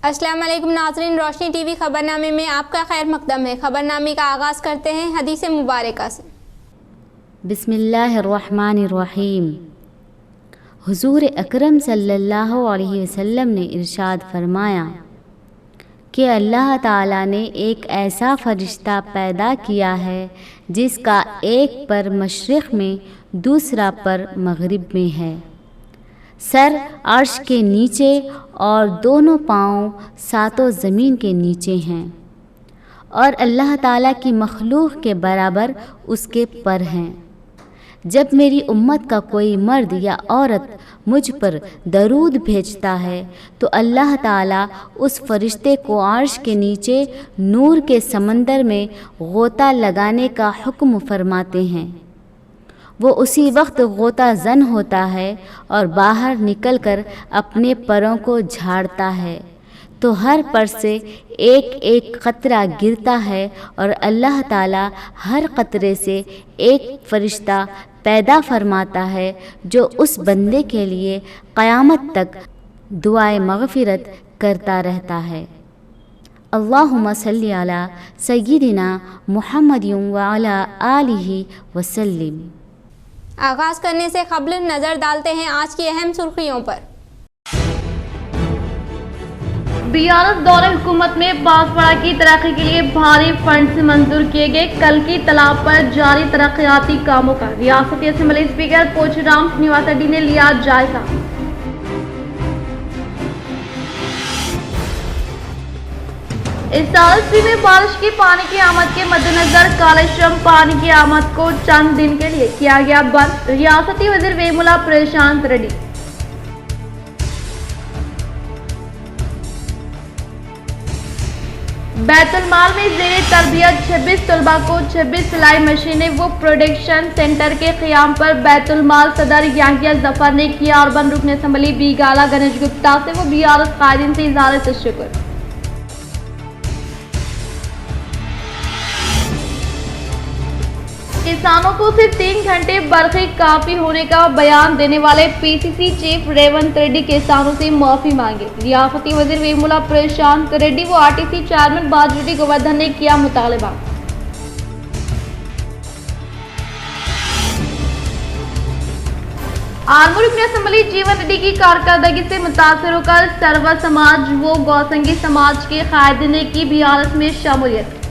السلام علیکم ناظرین، روشنی ٹی وی خبرنامے میں آپ کا خیر مقدم ہے۔ خبرنامے کا آغاز کرتے ہیں حدیث مبارکہ سے۔ بسم اللہ الرحمن الرحیم۔ حضور اکرم صلی اللہ علیہ وسلم نے ارشاد فرمایا کہ اللہ تعالیٰ نے ایک ایسا فرشتہ پیدا کیا ہے جس کا ایک پر مشرق میں دوسرا پر مغرب میں ہے، سر عرش کے نیچے اور دونوں پاؤں ساتوں زمین کے نیچے ہیں، اور اللہ تعالیٰ کی مخلوق کے برابر اس کے پر ہیں۔ جب میری امت کا کوئی مرد یا عورت مجھ پر درود بھیجتا ہے تو اللہ تعالیٰ اس فرشتے کو عرش کے نیچے نور کے سمندر میں غوطہ لگانے کا حکم فرماتے ہیں۔ وہ اسی وقت غوطہ زن ہوتا ہے اور باہر نکل کر اپنے پروں کو جھاڑتا ہے تو ہر پر سے ایک ایک قطرہ گرتا ہے، اور اللہ تعالیٰ ہر قطرے سے ایک فرشتہ پیدا فرماتا ہے جو اس بندے کے لیے قیامت تک دعائے مغفرت کرتا رہتا ہے۔ اللہم صلی علی سیدنا محمد وعلی آلہ وسلم۔ آغاز کرنے سے قبل نظر ڈالتے ہیں آج کی اہم سرخیوں پر۔ بیارس دور حکومت میں باسپڑا کی ترقی کے لیے بھاری فنڈز منظور کیے گئے۔ کل کی طلب پر جاری ترقیاتی کاموں کا ریاستی اسمبلی اسپیکر پوچھرام سرینواس ریڈی نے لیا جائزہ۔ اس سال میں بارش کی پانی کی آمد کے مد نظر کالیشرم پانی کی آمد کو چند دن کے لیے کیا گیا بند۔ ریاستی وزیر ویمولا پرشانت ریڈی۔ بیت المال میں زیر تربیت 26 طلباء کو 26 سلائی مشینیں و پروڈکشن سینٹر کے قیام پر بیت المال صدر یحییٰ ظفر نے کیا اربن رکن اسمبلی بی گالا گنیش گپتا سے وہ بیارس قائدین سے اظہار تشکر۔ کسانوں کو صرف 3 گھنٹے برقی کافی ہونے کا بیان دینے والے پی سی سی چیف ریونت ریڈی کسانوں سے معافی مانگے۔ ریاستی وزیر ویمولا پرشانت ریڈی و آر ٹی سی چیئرمین باجوٹی گوردھن نے کیا مطالبہ۔ آرمور رکن اسمبلی جیون ریڈی کی کارکردگی سے متاثر ہو کر سروا سماج و گوسنگی سماج کے قائدین نے کی بیارس میں شمولیت۔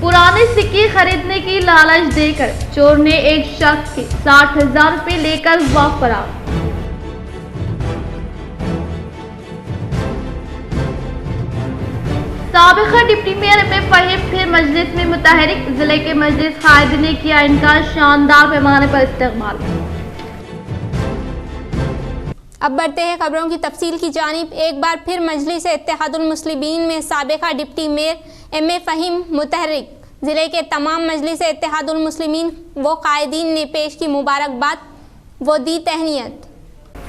پرانے سکے خریدنے کی لالچ دے کر چور نے ایک شخص کے 60,000 روپے لے کر ہوا فرار۔ سابقہ ڈپٹی میئر ایم اے فہیم پھر مجلس میں متحرک، ضلع کے مجلس قائد نے کیا ان کا شاندار پیمانے پر استقبال۔ اب بڑھتے ہیں خبروں کی تفصیل کی جانب۔ ایک بار پھر مجلس اتحاد المسلمین میں سابقہ ڈپٹی میئر ایم اے فہیم متحرک، ضلع کے تمام مجلس اتحاد المسلمین و قائدین نے پیش کی مبارکباد و دی تہنیت۔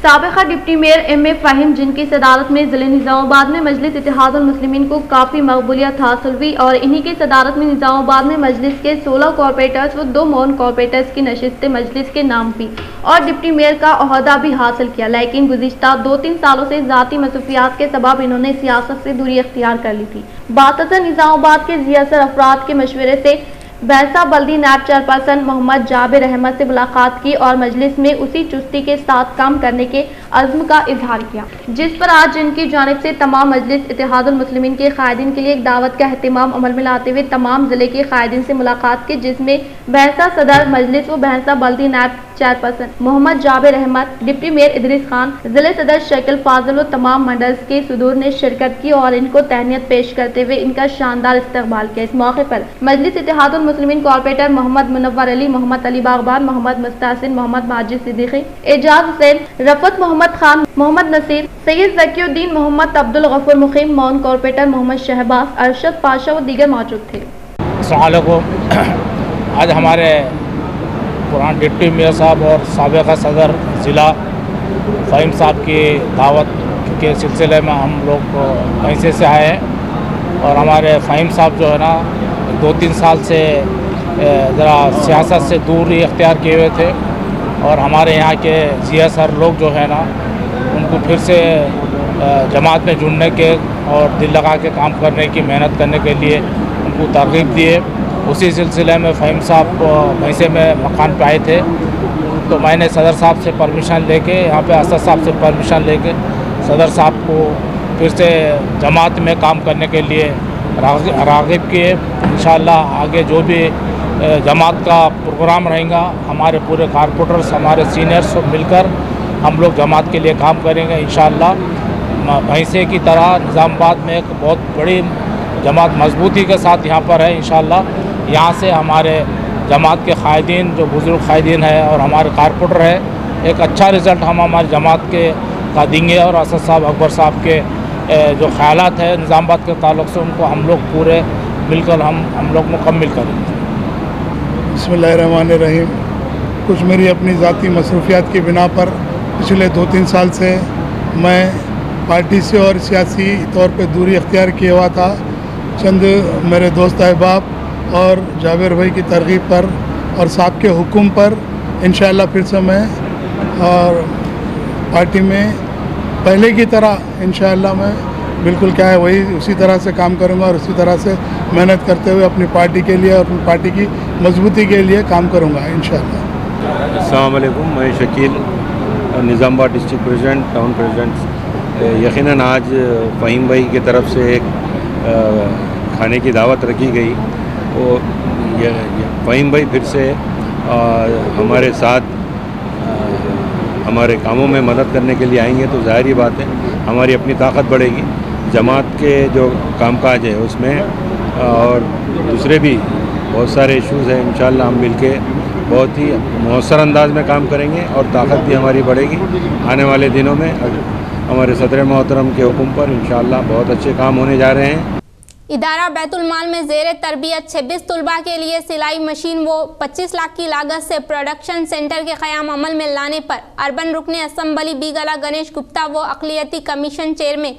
سابقہ ڈپٹی میئر ایم اے فہیم، جن کی صدارت میں ضلع نظام آباد میں مجلس اتحاد المسلمین کو کافی مقبولیت حاصل ہوئی، اور انہی کی صدارت میں نظام آباد میں مجلس کے 16 کارپوریٹرز و 2 مون کارپوریٹرز کی نشست مجلس کے نام بھی اور ڈپٹی میئر کا عہدہ بھی حاصل کیا، لیکن گزشتہ 2-3 سالوں سے ذاتی مصروفیات کے سبب انہوں نے سیاست سے دوری اختیار کر لی تھی۔ بعد نظام آباد کے ذی اثر افراد کے مشورے سے بھینسہ بلدی نیب چیئرپرسن محمد جابر احمد سے ملاقات کی اور مجلس میں اسی چستی کے ساتھ کام کرنے کے عزم کا اظہار کیا، جس پر آج ان کی جانب سے تمام مجلس اتحاد المسلمین کے قائدین کے لیے ایک دعوت کا اہتمام عمل میں لاتے ہوئے تمام ضلع کے قائدین سے ملاقات کی، جس میں بھینسہ صدر مجلس و بھینسہ بلدی نیب چیئرپرسن محمد جابر احمد، ڈپٹی میئر ادریس خان، ضلع صدر شکیل فاضل و تمام منڈلز کے صدور نے شرکت کی اور ان کو تہنیت پیش کرتے ہوئے ان کا شاندار استقبال کیا۔ اس موقع پر مجلس اتحاد المسلمین کارپوریٹر محمد منور علی، محمد علی باغبان، محمد مستحسن، محمد ماجد صدیقی، اعجاز حسین، رفعت محمد خان، محمد نصیر، سید ذکی الدین، محمد عبدالغفور مقیم، مون کارپوریٹر محمد شہباز، ارشد پاشا و دیگر موجود تھے۔ السلام علیکم۔ آج ہمارے پرانے ڈپٹی میئر صاحب اور سابقہ صدر ضلع فہیم صاحب کی دعوت کے سلسلے میں ہم لوگ پیسے سے آئے ہیں، اور ہمارے فہیم صاحب جو ہے نا 2-3 سال سے ذرا سیاست سے دوری اختیار کیے ہوئے تھے، اور ہمارے یہاں کے ضیاء سر لوگ جو ہے نا ان کو پھر سے جماعت میں جڑنے کے اور دل لگا کے کام کرنے کی محنت کرنے کے لیے ان کو ترغیب دیے. اسی سلسلے میں فہیم صاحب بھینسے میں مکان پہ آئے تھے تو میں نے صدر صاحب سے پرمیشن لے کے یہاں پہ اسد صاحب سے پرمیشن لے کے صدر صاحب کو پھر سے جماعت میں کام کرنے کے لیے راغب کیے. انشاءاللہ آگے جو بھی جماعت کا پروگرام رہے گا ہمارے پورے کارپوریٹرس ہمارے سینئرس سب مل کر ہم لوگ جماعت کے لیے کام کریں گے انشاءاللہ. بھینسے کی طرح نظام آباد میں ایک بہت بڑی جماعت مضبوطی کے ساتھ یہاں پر ہے انشاءاللہ. یہاں سے ہمارے جماعت کے قائدین جو بزرگ قائدین ہیں اور ہمارے کارپوریٹر ہیں ایک اچھا رزلٹ ہم ہماری جماعت کے کا دیں گے اور اسد صاحب اکبر صاحب کے جو خیالات ہیں نظام آباد کے تعلق سے ان کو ہم لوگ پورے مل کر ہم لوگ مکمل کریں گے. بسم اللہ الرحمن الرحیم. کچھ میری اپنی ذاتی مصروفیات کی بنا پر پچھلے 2-3 سال سے میں پارٹی سے اور سیاسی طور پہ دوری اختیار کیا ہوا تھا. چند میرے دوست احباب اور جابر بھائی کی ترغیب پر اور صاحب کے حکم پر انشاءاللہ پھر سے میں اور پارٹی میں پہلے کی طرح انشاءاللہ میں بالکل کیا ہے وہی اسی طرح سے کام کروں گا اور اسی طرح سے محنت کرتے ہوئے اپنی پارٹی کے لیے اور اپنی پارٹی کی مضبوطی کے لیے کام کروں گا انشاءاللہ. السلام علیکم. میں شکیل نظام آباد ڈسٹرکٹ پریزیڈنٹ ٹاؤن پریزیڈنٹ. یقیناً آج فہیم بھائی کی طرف سے ایک کھانے کی دعوت رکھی گئی. وہ فہیم بھائی پھر سے ہمارے ساتھ ہمارے کاموں میں مدد کرنے کے لیے آئیں گے تو ظاہری بات ہے ہماری اپنی طاقت بڑھے گی. جماعت کے جو کام کاج ہے اس میں اور دوسرے بھی بہت سارے ایشوز ہیں انشاءاللہ ہم مل کے بہت ہی مؤثر انداز میں کام کریں گے اور طاقت بھی ہماری بڑھے گی. آنے والے دنوں میں ہمارے صدر محترم کے حکم پر انشاءاللہ بہت اچھے کام ہونے جا رہے ہیں. ادارہ بیت المال میں زیر تربیت 26 طلباء کے لیے سلائی مشین و 25 لاکھ کی لاگت سے پروڈکشن سینٹر کے قیام عمل میں لانے پر اربن رکن اسمبلی بیگلا گنیش گپتا و اقلیتی کمیشن چیئرمین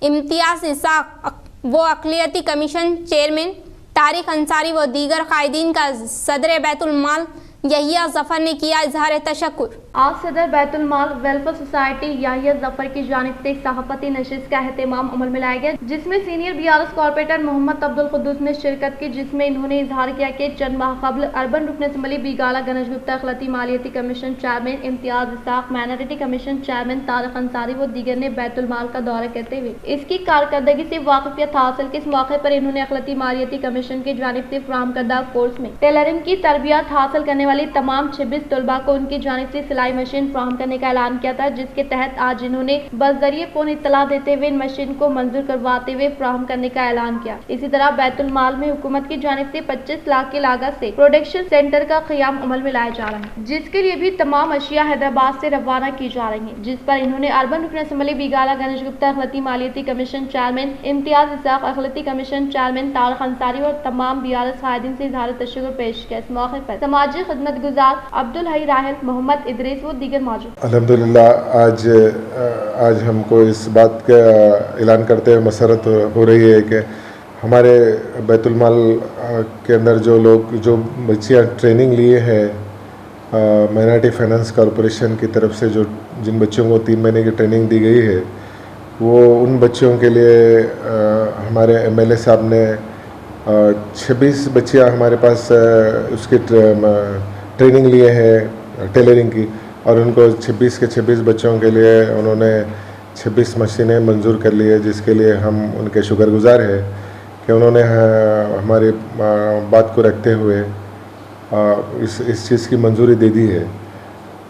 امتیاز اسحاق و اقلیتی کمیشن چیئرمین طارق انصاری و دیگر قائدین کا صدر بیت المال یحییٰ ظفر نے کیا اظہار تشکر. آج صدر بیت المال ویلفیئر سوسائٹی یحییٰ ظفر کی جانب سے ایک صحافتی نشست کا اہتمام عمل میں لایا گیا جس میں سینئر BRS کارپوریٹر محمد عبدالقدوس نے شرکت کی جس میں انہوں نے اظہار کیا کہ چند ماہ قبل اربن رکن اسمبلی بیگالا گنیش گپتا اقلیتی مالیاتی commission chairman Imtiaz Ishaq minority commission chairman Tariq Ansari و دیگر نے بیت المال کا دورہ کرتے ہوئے اس کی کارکردگی سے واقفیت حاصل کی. اس موقع پر انہوں نے اقلیتی مالیاتی کمیشن کی جانب سے فراہم کردہ کورس میں ٹیلرنگ کی تربیت حاصل کرنے والی تمام 26 طلباء کو ان کی جانب سے سلائی مشین فراہم کرنے کا اعلان کیا تھا جس کے تحت آج انہوں نے بذریعہ فون اطلاع دیتے ہوئے ان مشین کو منظور کرواتے ہوئے فراہم کرنے کا اعلان کیا. اسی طرح بیت المال میں حکومت کی جانب سے 25 لاکھ کی لاگت سے پروڈکشن سینٹر کا قیام عمل میں لایا جا رہا ہے جس کے لیے بھی تمام اشیاء حیدرآباد سے روانہ کی جا رہی ہیں جس پر انہوں نے اربن رکن اسمبلی بیگالا گنیش گپتا اقلیتی مالیاتی کمیشن چیئرمین امتیاز اسحاق اقلیتی کمیشن چیئرمین طارق انصاری اور تمام BRS قائدین سے اظہار تشکر پیش کیا. اس موقع پر سماجی خدمت گزار عبدالحی راحل محمد ادریس و دیگر موجود. الحمدللہ آج ہم کو اس بات کا اعلان کرتے ہوئے مسرت ہو رہی ہے کہ ہمارے بیت المال کے اندر جو بچیاں ٹریننگ لیے ہیں مائنارٹی فائنانس کارپوریشن کی طرف سے جن بچوں کو 3 مہینے کی ٹریننگ دی گئی ہے وہ ان بچوں کے لیے ہمارے MLA صاحب نے 26 بچیاں ہمارے پاس اس کی ٹریننگ لیے ہیں ٹیلرنگ کی اور ان کو 26 کے 26 بچوں کے لیے انہوں نے 26 مشینیں منظور کر لی ہے جس کے لیے ہم ان کے شکر گزار ہیں کہ انہوں نے ہماری بات کو رکھتے ہوئے اس چیز کی منظوری دے دی ہے.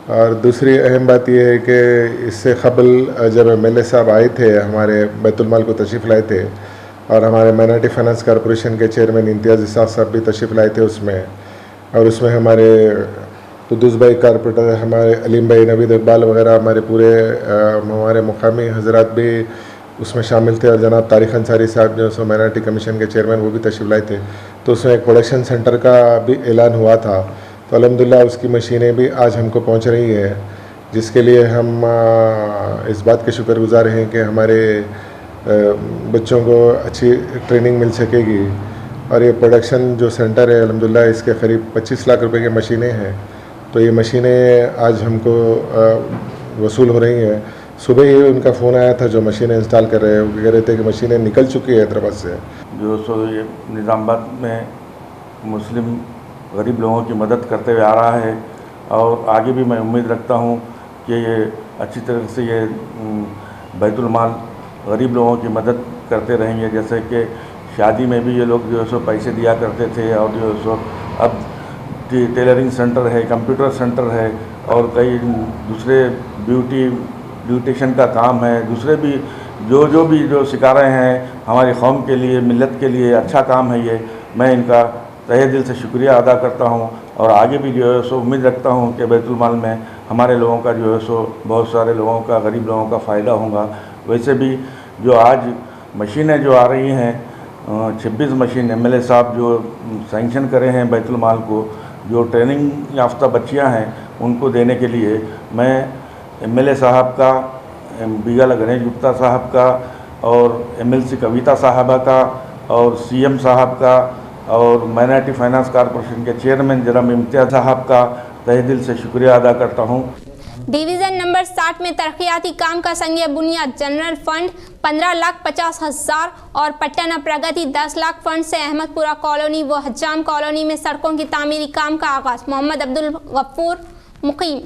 اور دوسری اہم بات یہ ہے کہ اس سے قبل جب MLA صاحب آئے تھے ہمارے بیت المال کو تشریف لائے تھے اور ہمارے مائنارٹی فائنانس کارپوریشن کے چیئرمین امتیاز اسحاق صاحب بھی تشریف لائے تھے اس میں ہمارے قدوس بھائی کارپوریٹر ہمارے علیم بھائی نوید اقبال وغیرہ ہمارے مقامی حضرات بھی اس میں شامل تھے اور جناب طارق انصاری صاحب جو سو مائنارٹی کمیشن کے چیئرمین وہ بھی تشریف لائے تھے. تو اس میں ایک پروڈکشن سینٹر کا بھی اعلان ہوا تھا تو الحمدللہ اس کی مشینیں بھی آج ہم کو پہنچ رہی ہیں جس کے لیے ہم اس بات کے شکر گزار ہیں کہ ہمارے بچوں کو اچھی ٹریننگ مل سکے گی. اور یہ پروڈکشن جو سینٹر ہے الحمدللہ اس کے قریب 25 لاکھ روپے کی مشینیں ہیں تو یہ مشینیں آج ہم کو وصول ہو رہی ہیں. صبح ہی ان کا فون آیا تھا جو مشینیں انسٹال کر رہے ہیں, وہ کہہ رہے تھے کہ مشینیں نکل چکی ہے حیدرآباد سے. جو سو یہ نظام آباد میں مسلم غریب لوگوں کی مدد کرتے ہوئے آ رہا ہے, اور آگے بھی میں امید رکھتا ہوں کہ یہ اچھی طرح سے یہ بیت المال غریب لوگوں کی مدد کرتے رہیں گے. جیسے کہ شادی میں بھی یہ لوگ جو ہے سو پیسے دیا کرتے تھے, اور جو ہے سو اب ٹیلرنگ سینٹر ہے, کمپیوٹر سینٹر ہے, اور کئی دوسرے بیوٹیشن کا کام ہے, دوسرے بھی جو سکھا رہے ہیں ہماری قوم کے لیے, ملت کے لیے اچھا کام ہے یہ. میں ان کا تہہ دل سے شکریہ ادا کرتا ہوں, اور آگے بھی جو ہے سو امید رکھتا ہوں کہ بیت المال میں ہمارے لوگوں کا جو ہے سو بہت سارے لوگوں کا, غریب لوگوں کا فائدہ ہوگا. ویسے بھی جو آج مشینیں جو آ رہی ہیں 26 مشین MLA صاحب جو سینکشن کرے ہیں بیت المال کو, جو ٹریننگ یافتہ بچیاں ہیں ان کو دینے کے لیے میں MLA صاحب کا, بیگل گنیش گپتا صاحب کا, اور MLC کویتا صاحبہ کا, اور CM صاحب کا, اور مائنارٹی فائنانس کارپوریشن کے چیئرمین جناب امتیاز صاحب کا تہہ دل سے شکریہ ادا کرتا ہوں. ڈویژن نمبر 60 میں ترقیاتی کام کا سنگ بنیاد جنرل فنڈ 15,50,000 اور پٹنہ پرگتی 10 لاکھ فنڈ سے احمد پورہ کالونی و حجام کالونی میں سڑکوں کی تعمیری کام کا آغاز. محمد عبدالغفور مقیم.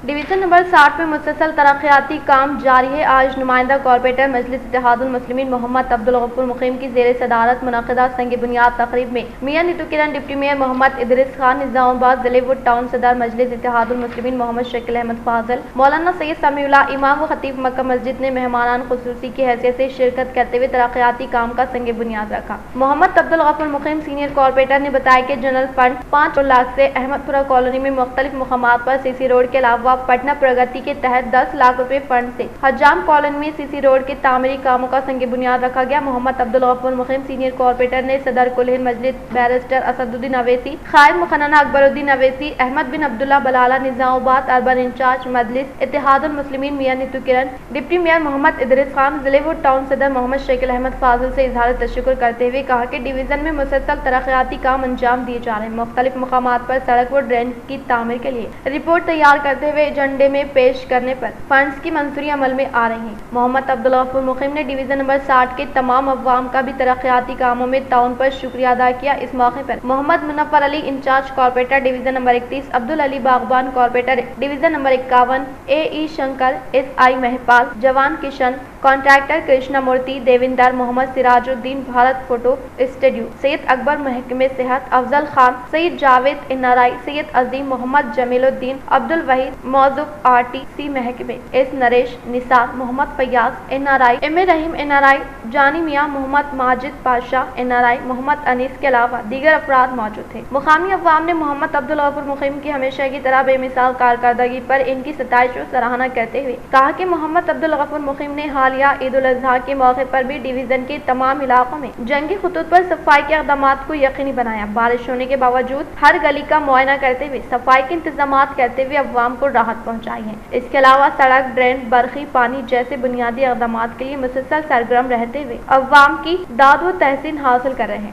ڈویژن نمبر 60 میں مسلسل ترقیاتی کام جاری ہے. آج نمائندہ کارپوریٹر مجلس اتحاد المسلمین محمد عبدالغفور مقیم کی زیر صدارت منعقدہ سنگ بنیاد تقریب میں میاں نیتو کرن, ڈپٹی میئر محمد ادریس خان, نظام آباد ضلع وڈ ٹاؤن صدر مجلس اتحاد المسلمین محمد شکیل احمد فاضل, مولانا سید سمیع اللہ امام و خطیب مکہ مسجد نے مہمانان خصوصی کی حیثیت سے شرکت کرتے ہوئے ترقیاتی کام کا سنگ بنیاد رکھا. محمد عبدالغفور مقیم سینئر کارپوریٹر نے بتایا کہ جنرل فنڈ 5 لاکھ سے احمد پورہ کالونی میں مختلف مقامات پر CC روڈ کے علاوہ پٹنہ پرگتی کے تحت 10 لاکھ روپے فنڈ سے حجام کالونی میں CC روڈ کے تعمیری کاموں کا سنگ بنیاد رکھا گیا. محمد عبدالغفور مقیم سینئر کارپوریٹر نے صدر کل ہند مجلس بیرسٹر اسد الدین اویسی, قائد مقننہ اکبر الدین اویسی, احمد بن عبداللہ بلالہ, نظام آباد اربن انچارج مجلس اتحاد المسلمین میاں نیتو کرن, ڈپٹی میئر محمد ادریس خان, ضلع وڈ ٹاؤن صدر محمد شکیل احمد فاضل سے اظہار تشکر کرتے ہوئے کہا کہ ڈویژن میں مسلسل ترقیاتی کام انجام دیے جا رہے ہیں. مختلف مقامات پر سڑک و ڈرین کی تعمیر کے لیے رپورٹ تیار کرتے ہوئے ایجنڈے میں پیش کرنے پر فنڈز کی منظوری عمل میں آ رہی ہیں. محمد عبدالغفور مقیم نے ڈویژن نمبر 60 کے تمام عوام کا بھی ترقیاتی کاموں میں تعاون پر شکریہ ادا کیا. اس موقع پر محمد منور علی انچارج کارپوریٹر ڈویژن نمبر 31, عبد العلی باغبان corporator division number 51, AE Shankar, SI مہپال, جوان کشن, کانٹریکٹر کرشنا مورتی, دیویندر, محمد سراج الدین, بھارت فوٹو اسٹوڈیو, سید اکبر محکمہ صحت, افضل خان, سید جاوید NRI, سید عظیم, محمد جمیل الدین, عبد الوحید, موظف RTC محکمہ, S نریش, نثار, محمد فیاض NRI, M رحیم NRI, جانی میاں, محمد ماجد پاشا NRI, محمد انیس کے علاوہ دیگر افراد موجود تھے. مقامی عوام نے محمد عبدالغفور مقیم کی ہمیشہ کی طرح بے مثال کارکردگی پر ان کی ستائش و سراہنا کرتے ہوئے کہا کہ محمد عبدالغفور مقیم نے حالیہ عید الاضحیٰ کے موقع پر بھی ڈویژن کے تمام علاقوں میں جنگی خطوط پر صفائی کے اقدامات کو یقینی بنایا. بارش ہونے کے باوجود ہر گلی کا معائنہ کرتے ہوئے صفائی کے انتظامات کرتے ہوئے عوام کو راحت پہنچائی ہے. اس کے علاوہ سڑک, ڈرین, برقی, پانی جیسے بنیادی اقدامات کے لیے مسلسل سرگرم رہتے ہوئے عوام کی داد و تحسین حاصل کر رہے ہیں.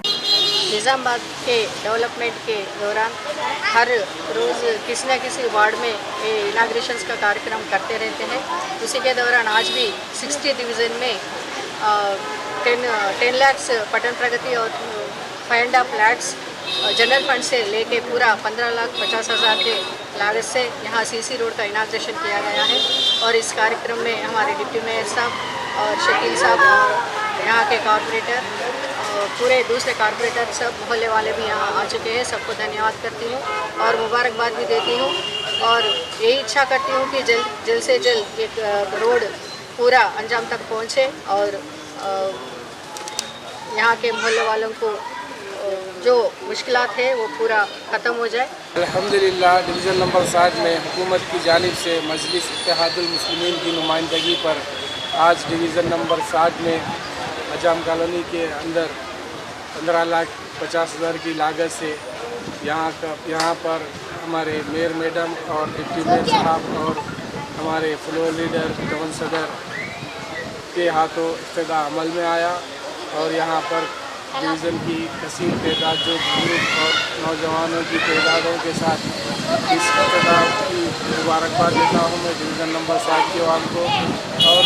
نظام آباد کے ڈیولپمنٹ کے دوران ہر روز کسی نہ کسی وارڈ میں اناگریشنز کا کارکرم کرتے رہتے ہیں. اسی کے دوران آج بھی 60 ڈویژن میں 10 لاکھ پٹن پرگتی اور فائنڈا فلیٹس جنرل فنڈ سے لے کے پورا 15,50,000 کے لاگت سے یہاں CC روڈ کا اناگریشن کیا گیا ہے. اور اس کارکرم میں ہمارے ڈپٹی میئر صاحب اور شکیل صاحب اور یہاں کے کارپوریٹر پورے دوسرے کارپوریٹر سب محلے والے بھی یہاں آ چکے ہیں. سب کو دھنیواد کرتی ہوں اور مبارکباد بھی دیتی ہوں, اور یہی اچھا کرتی ہوں کہ جلد سے جلد ایک روڈ پورا انجام تک پہنچے اور یہاں کے محلے والوں کو جو مشکلات ہے وہ پورا ختم ہو جائے. الحمدللہ ڈویژن نمبر 60 میں حکومت کی جانب سے مجلس اتحاد المسلمین کی نمائندگی پر آج ڈویژن نمبر 60 میں حجام کالونی کے اندر 15,50,000 کی لاگت سے یہاں پر ہمارے میئر میڈم اور ڈپٹی میئر صاحب اور ہمارے فلور لیڈر ٹاؤن صدر کے ہاتھوں افتتاح عمل میں آیا. اور یہاں پر डिवीज़न की कसीर तादाद जो ग्रुप और नौजवानों की तादादों के साथ इस इख्तिताम की मुबारकबाद देता हूँ मैं डिवीज़न नंबर 7 के वाम को, और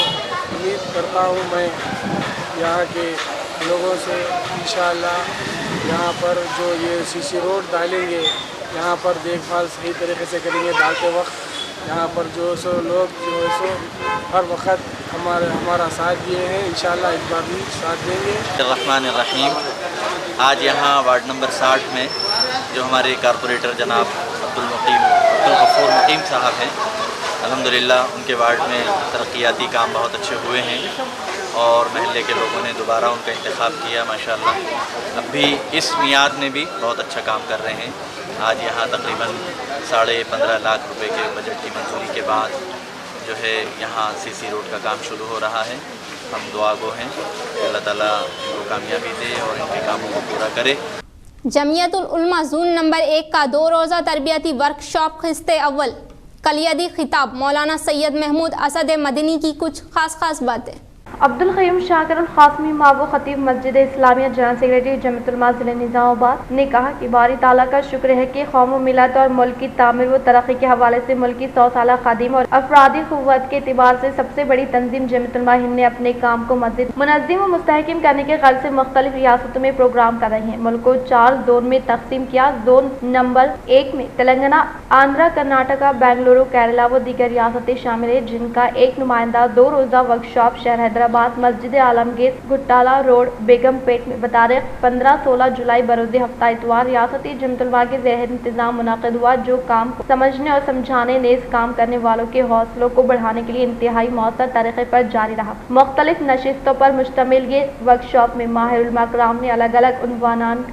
उम्मीद करता हूँ मैं यहाँ के लोगों से इंशाअल्लाह यहाँ पर जो ये सीसी रोड डालेंगे, यहाँ पर देखभाल सही तरीके से करेंगे। डालते वक्त यहाँ पर जो सो लोग जो है सो हर वक्त हमारा साथ दिए हैं, इंशाअल्लाह इस बार भी साथ देंगे। रहमानिर्रहीम। आज यहाँ वार्ड नंबर 60 में जो हमारे कारपोरेटर जनाब अब्दुल गफूर मुकीम साहब हैं, अल्हम्दुलिल्लाह उनके वार्ड में तरक्याती काम बहुत अच्छे हुए हैं और महल्ले के लोगों ने दोबारा उनका इंतखाब किया माशाअल्लाह। अब भी इस मियाद में भी बहुत अच्छा काम कर रहे हैं। आज यहाँ तकरीबन 15.5 लाख रुपए के बजट की मंजूरी के बाद जो है यहाँ सीसी रोड का काम शुरू हो रहा है। हम दुआ गो हैं कि अल्लाह ताला इनको कामयाबी दे और इनके कामों को पूरा करे। जमियतुल उलमा जून नंबर 1 का 2 रोज़ा तरबियती वर्कशॉप क़िस्ते अव्वल। कलियदी खिताब मौलाना सैयद महमूद असद मदनी की कुछ खास बातें। अब्दुल क़य्यूम शाकिर ख़ासमी माबू ख़तीब मस्जिद इस्लामिया जनरल सेक्रेटरी जमियतुल उलमा ज़िला निज़ामाबाद ने कहा कि बारी ताला का शुक्र है कि कौम व मिलत और मुल्क की तामीर व तरक्की के हवाले से मुल्क की 100 साला खादिम और अफरादी क़ुव्वत के एतबार से सबसे बड़ी तंजीम जमियतुल उलमा हिंद ने अपने काम को मज़ीद मुनज़्ज़म व मुस्तहकम करने के ग़र्ज़ से मुख्तलिफ रियासतों में प्रोग्राम कर रही है। मुल्क को 4 जोन में तकसीम किया। जोन नंबर 1 में तेलंगाना, आंध्रा, कर्नाटका, बेंगलुरु, केरला व दीगर रियासतें शामिल है, जिनका एक नुमाइंदा 2 रोज़ा वर्कशॉप शहर हैदराबाद मस्जिद आलमगीर घुट्टाला रोड बेगमपेट में बतारीख 15-16 जुलाई बरोज़ हफ्ता इतवार रियासती जमियतुल उलमा के ज़ेर इंतज़ाम मुनाक़िद हुआ, जो काम को समझने और समझाने नेज़ काम करने वालों के हौसलों को बढ़ाने के लिए इंतहाई मौसर तरीक़े पर जारी रहा। मुख्तलिफ नशिस्तों पर मुश्तमिल ये वर्कशॉप में माहिर उलमा कराम ने अलग अलग उन्वानान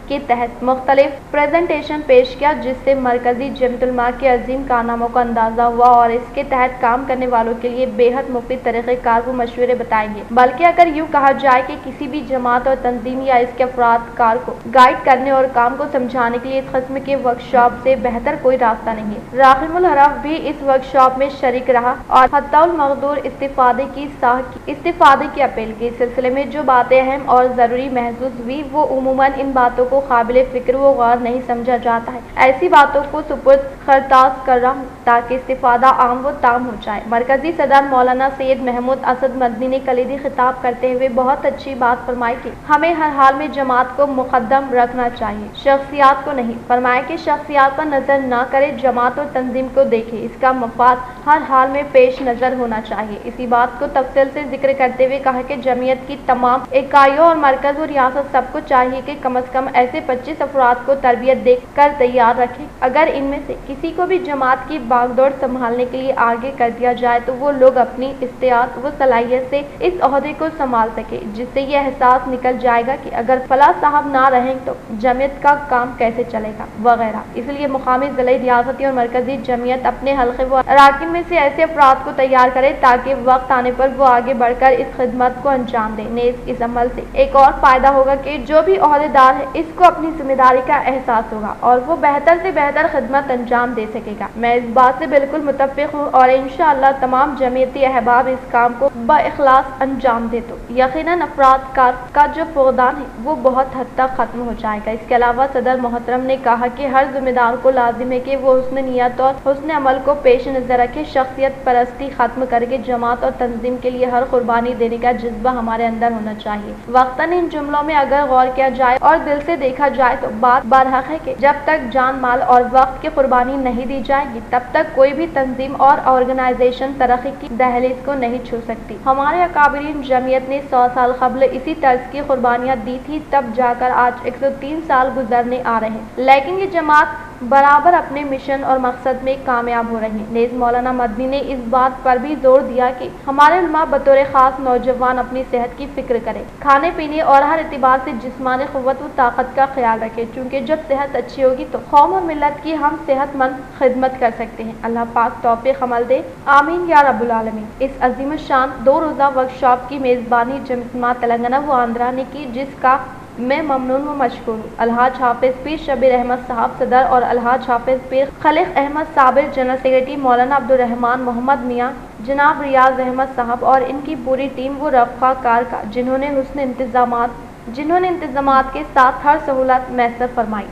के तहत मुख्तलिफ प्रेजेंटेशन पेश किया, जिससे मरकजी जमियतुल उलमा के अजीम कारनामों का अंदाज़ा हुआ और इसके तहत काम करने वालों के लिए बेहद मुफीद तरीक़ेकार व मशवरे बताएंगे। बल्कि अगर यूँ कहा जाए कि किसी भी जमात और तंजीम या इसके अफराद कार को गाइड करने और काम को समझाने के लिए इस किस्म के वर्कशॉप से बेहतर कोई रास्ता नहीं है। राग़िबुल हरफ भी इस वर्कशॉप में शरीक रहा और हत्ताउल मक़दूर इस्तिफ़ादे की अपील की। इस सिलसिले में जो बातें अहम और ज़रूरी महसूस हुई वो उमूमन इन बातों को काबिल फिक्र व गौर नहीं समझा जाता है। ऐसी बातों को सुपुर्द खरतास कर रहा हूँ ताकि इस्तिफादा आम व ताम हो जाए। मरकजी सदर मौलाना सैयद महमूद असद मदनी ने कलीदी खिताब करते हुए बहुत अच्छी बात फरमाई कि हमें हर हाल में जमात को मुकद्दम रखना चाहिए, शख्सियात को नहीं। फरमाया कि शख्सियात पर नजर न करे, जमात और तंजीम को देखे, इसका मफाद हर हाल में पेश नजर होना चाहिए। इसी बात को तफसील से जिक्र करते हुए कहा कि जमीयत की तमाम इकाइयों और मरकज और रियासत सबको चाहिए कि कम अज कम ऐसे 25 अफराद को तरबियत देकर तैयार रखें। अगर इनमें से किसी को भी जमात की बागडोर संभालने के लिए आगे कर दिया जाए तो वो लोग अपनी इस्तियात व सलाहियत से इस ओहदे को संभाल सके, जिससे ये एहसास निकल जाएगा कि अगर फला साहब ना रहें तो जमीयत का काम कैसे चलेगा वगैरह। इसलिए मुकामी जिले, रियासती और मरकजी जमीयत अपने हल्के व अराकीन में से ऐसे अफराद को तैयार करे ताकि वक्त आने पर वो आगे बढ़कर इस खिदमत को अंजाम दे। नेज़ इस अमल से एक और फायदा होगा कि जो भी ओहदेदार है इसको अपनी जिम्मेदारी का एहसास होगा और वो बेहतर से बेहतर खिदमत अंजाम दे सकेगा। मैं इस बात से बिल्कुल मुत्तफिक हूँ और इंशाअल्लाह तमाम जमीयती अहबाब इस काम को बइखलास अंजाम दे तो यकीनन अफराद का जो फुक़दान है वो बहुत हद तक खत्म हो जाएगा। इसके अलावा सदर मोहतरम ने कहा कि हर जिम्मेदार को लाजिम है कि वो हुस्न नियत और हुस्न अमल को पेश नजर रखे, शख्सियत परस्ती खत्म करके जमात और तंजीम के लिए हर कुर्बानी देने का जज्बा हमारे अंदर होना चाहिए। वक्तन इन जुमलों में अगर गौर किया जाए और दिल से देखा जाए तो बात बरहक है कि जब तक जान, माल और वक्त की कुर्बानी नहीं दी जाएगी तब तक कोई भी तंजीम और ऑर्गेनाइजेशन तरक्की की दहलीज को नहीं छू सकती। हमारे अकाबरीन जमीयत ने 100 साल कबल इसी तर्ज की कुर्बानियाँ दी थी, तब जाकर आज 103 साल गुजरने आ रहे हैं, लेकिन ये जमात बराबर अपने मिशन और मकसद में कामयाब हो रही है। नेज़ मौलाना मदनी ने इस बात पर भी जोर दिया कि हमारे उलमा बतौर खास नौजवान अपनी सेहत की फिक्र करें, खाने पीने और हर एतबार से जिस्मानी क़ुव्वत व ताकत का ख्याल रखें, क्योंकि जब सेहत अच्छी होगी तो कौम और मिल्लत की हम सेहतमंद खिदमत कर सकते हैं। अल्लाह पाक तौफीक अमल दे, आमीन या रब्बुल आलमीन। इस अजीम शान 2 रोज़ा वर्कशॉप की मेज़बानी जमियत उलमा तेलंगाना व आंध्रा ने की, जिसका मैं ममनून व मशकूर हूँ। अलहाज हाफिज पीर शबीर अहमद साहब सदर और अलहाज हाफिज पीर खलीक अहमद साबिर जनरल सेक्रेटरी, मौलाना अब्दुल रहमान मोहम्मद मियाँ, जनाब रियाज अहमद साहब और इनकी पूरी टीम वो रफ़ा कार का जिन्होंने हुस्न इंतजामात जिन्होंने इंतजामात के साथ हर सहूलत मैसर फरमाई।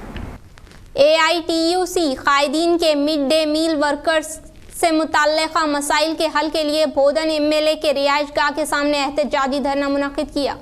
AITUC कायदीन के मिड डे मील वर्कर्स से मुतल्लिका मसाइल के हल के लिए बोधन MLA के रिहाइशगाह के सामने एहतजाजी धरना मुनक्किद किया।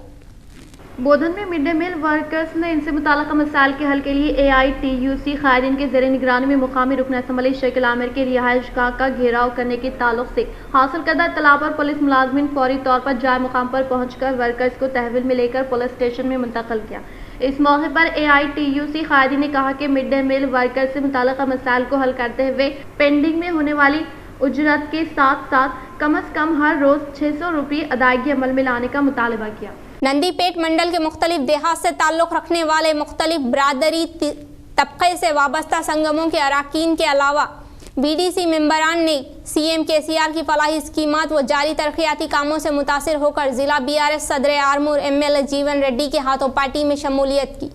बोधन में मिड डे मील वर्कर्स ने इनसे मुताल्लिक़ मसाइल के हल के लिए AITUC कायदीन के ज़ेरे निगरानी में मुकामी रुकन असम्बली शकील आमिर के रिहाइशगाह का घेराव करने के ताल्लुक से हासिल करदा इत्तला पर पुलिस मुलाजमीन फौरी तौर पर जाए मुकाम पर पहुंचकर वर्कर्स को तहवील में लेकर पुलिस स्टेशन में मुंतकिल किया। इस मौके पर AITUC कायदीन ने कहा कि मिड डे मील वर्कर्स से मुताल्लिक़ मसाइल को हल करते हुए पेंडिंग में होने वाली उजरत के साथ साथ कम अज़ कम हर रोज़ 600 रुपये अदायगी अमल में लाने का मुतालबा किया। नंदीपेट मंडल के मुख्तलिफ देहात से ताल्लुक़ रखने वाले मुख्तलिफ बरादरी तबक़े से वाबस्ता संगमों के अरकान के अलावा BDC मेंबरान ने CM KCR की फलाही स्कीमात व जारी तरक्याती कामों से मुतासिर होकर ज़िला BRS सदर आरमूर MLA जीवन रेड्डी के हाथों पार्टी में शमूलियत की।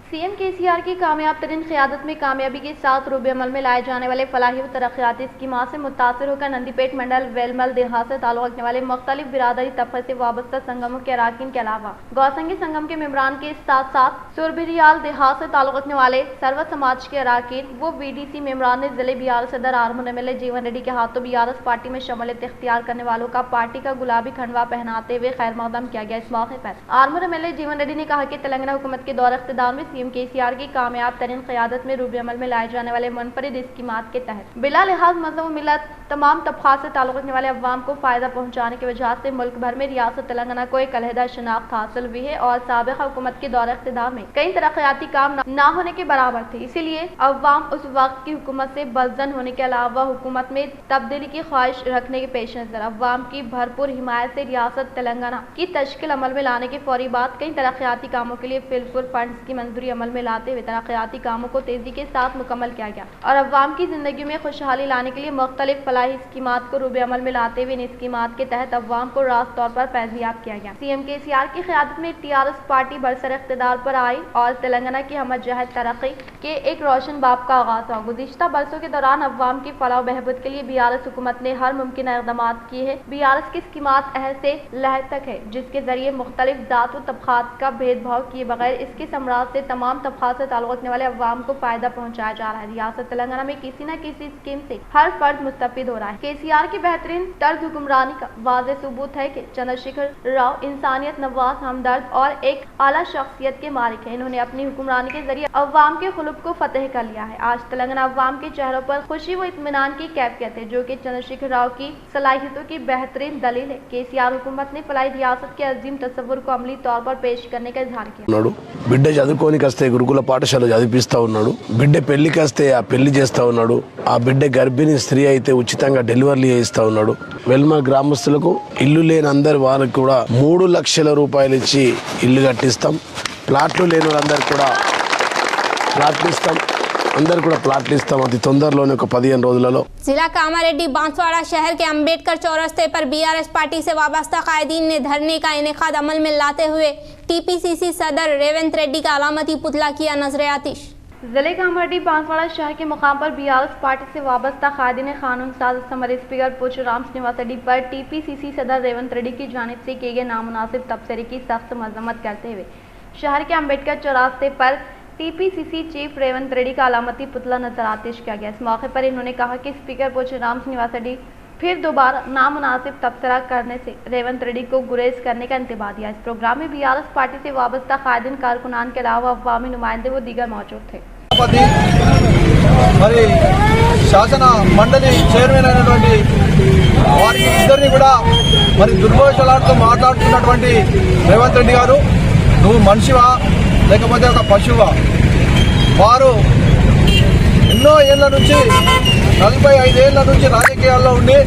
CM KCR की कामयाब तरीन क़यादत में कामयाबी के साथ रूबे अमल में लाए जाने वाले फलाही व तरक्याती स्कीमात से मुतासिर होकर नंदीपेट मंडल वेलमल देहात से ताल्लुक़ रखने वाले मुख्तलिफ बिरादरी तबक़े से वाबस्ता संगमों के अरकान के अलावा गौसंगी संगम के मेंबरान के साथ साथ सुरबिरियाल देहात से ताल्लुक़ रखने वाले सर्व समाज के अरकान वो BDC मेंबरान ने ज़िले BRS सदर आरमूर MLA जीवन रेड्डी के हाथों BRS पार्टी में शमूलियत इख्तियार करने वालों का पार्टी का गुलाबी खंडवा पहनाते हुए खैर मक़दम किया गया। इस मौके पर आरमूर MLA जीवन रेड्डी ने कहा कि तेलंगाना हुकूमत के दौर इख्तिदार में CM KCR की कामयाब तरीन क़यादत में रूबे अमल में लाए जाने वाले मुनफरिद स्कीमात के तहत बिला लिहाज मज़हब मिलत तमाम तबक़ात से ताल्लुक़ रखने वाले अवाम को फ़ायदा पहुँचाने की वजह से मुल्क भर में रियासत तेलंगाना को एक अलहदा शनाख्त हासिल हुई है और साबिक़ हुकूमत के दौर इख्तिदार में कई तरक्याती काम ना होने के बराबर थे। इसीलिए अवाम उस वक्त की हुकूमत से बज़न होने के अलावा हुकूमत में तब्दीली की ख्वाहिश रखने के पेश नज़र अवाम की भरपूर हिमायत से रियासत तेलंगाना की तश्कील अमल में लाने के फौरी बाद कई तरक्याती कामों के लिए फिलफुल फंड्स की मंजूरी अमल में लाते हुए तरक्याती कामों को तेजी के साथ मुकम्मल किया गया और अवाम की जिंदगी में खुशहाली लाने के लिए मुख्तलिफ फलाही स्कीमात को रूबे अमल में लाते हुए इन स्कीमात के तहत अवाम को रास्त तौर पर फैज़याब किया गया। CM KCR की क़यादत में TRS पार्टी बरसर इख्तिदार पर आई और तेलंगाना की हमत जहद तरक्की के एक रोशन बाब का आगाज हुआ। गुज़िश्ता बरसों के दौरान अवाम की फलाह बहबूद के लिए BRS हुकूमत ने हर मुमकिन इक़दाम किए हैं। BRS की स्कीमात अहद से लहद तक है जिसके जरिए मुख्तलिफ ज़ात व तबक़ात का भेदभाव किए बगैर इसके समरात से तमाम तबक़ात से ताल्लुक़ रखने वाले अवाम को फायदा पहुँचाया जा रहा है। रियासत तेलंगाना में किसी न किसी स्कीम से हर फर्द मुस्तफ़िद हो रहा है। KCR की बेहतरीन तर्ज हुक्मरानी का वाज़ेह सबूत है कि चंद्रशेखर राव इंसानियत नवाज हमदर्द और एक आला शख्सियत के मालिक हैं। इन्होंने अपनी हुक्मरानी के जरिए अवाम के खुलूब को फतेह कर लिया है। आज तेलंगाना अवाम के चेहरों पर खुशी व इत्मीनान की कैफियत है जो कि चंद्रशेखर राव की सलाहियतों की बेहतरीन दलील है। KCR हुकूमत ने फलाही रियासत के अजीम तस्वुर को अमली तौर पर पेश करने का इजहार किया। బిడ్డ చదువుకోనికి వస్తే గురుకుల పాఠశాల చదివిస్తా ఉన్నాడు. బిడ్డ పెళ్లికి వస్తే ఆ పెళ్లి చేస్తా ఉన్నాడు. ఆ బిడ్డ గర్భిణీ స్త్రీ అయితే ఉచితంగా డెలివరీ చేయిస్తా ఉన్నాడు. వెల్మ గ్రామస్తులకు ఇల్లు లేని అందరి వారికి కూడా 3 లక్షల రూపాయలు ఇచ్చి ఇల్లు కట్టిస్తాం. ప్లాట్లు లేని వాళ్ళందరికీ కూడా ప్లాట్లు ఇస్తాం. अंदर కూడా ప్లాట్లు ఇస్తాం అతి తొందరలోనే ఒక 15 రోజులలో। जिला कामारेड्डी बांसवाड़ा शहर के अंबेडकर चौरस्ते पर BRS पार्टी से वाबस्ता कायदीन ने धरने का इनेकाद अमल में लाते हुए TPCC सदर रेवंत रेड्डी का अलामती पुतला किया नजर आतिश। जिले कामारेड्डी बांसवाड़ा शहर के मुकाम पर BRS पार्टी से वाबस्ता कायदीन कानून साज असम्बली स्पीकर पुचराम श्रीनिवास रेड्डी पर TPCC सदर रेवंत रेड्डी की जानिब से किए गए नामुनासिब तबसरे की सख्त मजम्मत करते हुए शहर के अंबेडकर चौरास्ते पर TPCC चीफ रेवंत रेड्डी का अलामती पुतला नजर आतिश किया गया। इस मौके पर इन्होंने कहा कि स्पीकर पुचराम श्रीनिवास रेड्डी फिर दोबारा नामुनासिब तबसरा करने से रेवंत रेड्डी को गुरेज करने का इंतबाह दिया। इस प्रोग्राम में BRS पार्टी से वाबस्ता कायदीन कारकुनान के अलावा अवामी नुमाइंदे व दीगर मौजूद थे। మరి శాసన మండలి చైర్మన్ అయినటువంటి వారికి ఇద్దరిని కూడా మరి దుర్భాషలాడుతూ మాట్లాడుతున్నటువంటి రేవంత్ రెడ్డి గారు నువ్వు మనిషివా లేకపోతే ఒక పశువా? వారు ఎన్నో ఏళ్ల నుంచి 45 ఏళ్ల నుంచి రాజకీయాల్లో ఉండి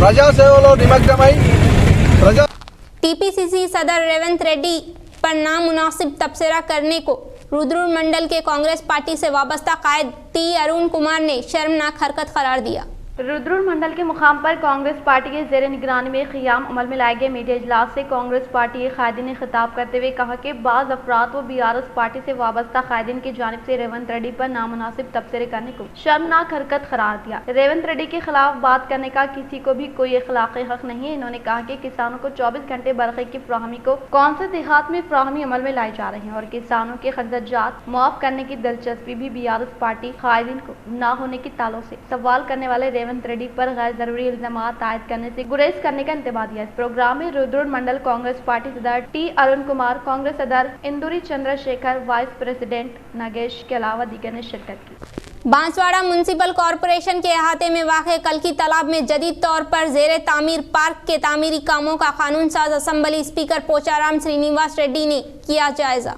ప్రజాసేవలో నిమగ్నమై TPCC सदर रेवंत रेड्डी पर नामुनासिब तबसरा करने को रुद्रपुर मंडल के कांग्रेस पार्टी से वाबस्ता कायद T अरुण कुमार ने शर्मनाक हरकत करार दिया। रुद्रपुर मंडल के मुकाम पर कांग्रेस पार्टी के ज़ेर निगरानी में क़ियाम अमल में लाए गए मीडिया इजलास से कांग्रेस पार्टी के कायदीन ने खिताब करते हुए कहा कि बाज़ अफराद व BRS पार्टी से वाबस्ता कायदीन की जानिब से रेवंत रेड्डी पर नामुनासिब तबसरे करने को शर्मनाक हरकत करार दिया। रेवंत रेड्डी के खिलाफ बात करने का किसी को भी कोई अखलाकी हक नहीं है। इन्होंने कहा कि किसानों को 24 घंटे बरक़े की फ्राहमी को कौन से देहात में फ्राहमी अमल में लाई जा रही है और किसानों के खर्चात मुआफ करने की दिलचस्पी भी BRS पार्टी कायदीन को न होने की तालों से सवाल करने वाले रेवंत रेड्डी पर गैर जरूरी इल्जामात आयद करने से गुरेज करने का इंतबाह दिया। इस प्रोग्राम में रुद्रपुर मंडल कांग्रेस पार्टी सदर T अरुण कुमार, कांग्रेस सदर इंदुरी चंद्रशेखर, वाइस प्रेसिडेंट नागेश के अलावा दीगर ने शिरकत की। बांसवाड़ा म्युनिसिपल कॉरपोरेशन के अहाते में वाक़े कलकी तालाब में जदीद तौर पर ज़ेरे तामीर पार्क के तामीरी कामों का कानून साज असम्बली स्पीकर पोचाराम श्रीनिवास रेड्डी ने किया जायजा।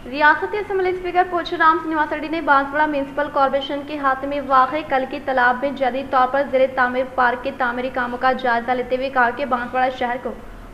रियासती असम्बली स्पीकर पोचाराम श्रीनिवास रेड्डी ने बांसवाड़ा म्युनिसिपल कॉरपोरेशन के हाथ में वाक़े कलकी तालाब में जदीद तौर पर ज़ेरे तामीर पार्क के तामीरी कामों का जायजा लेते हुए कहा कि बांसवाड़ा शहर को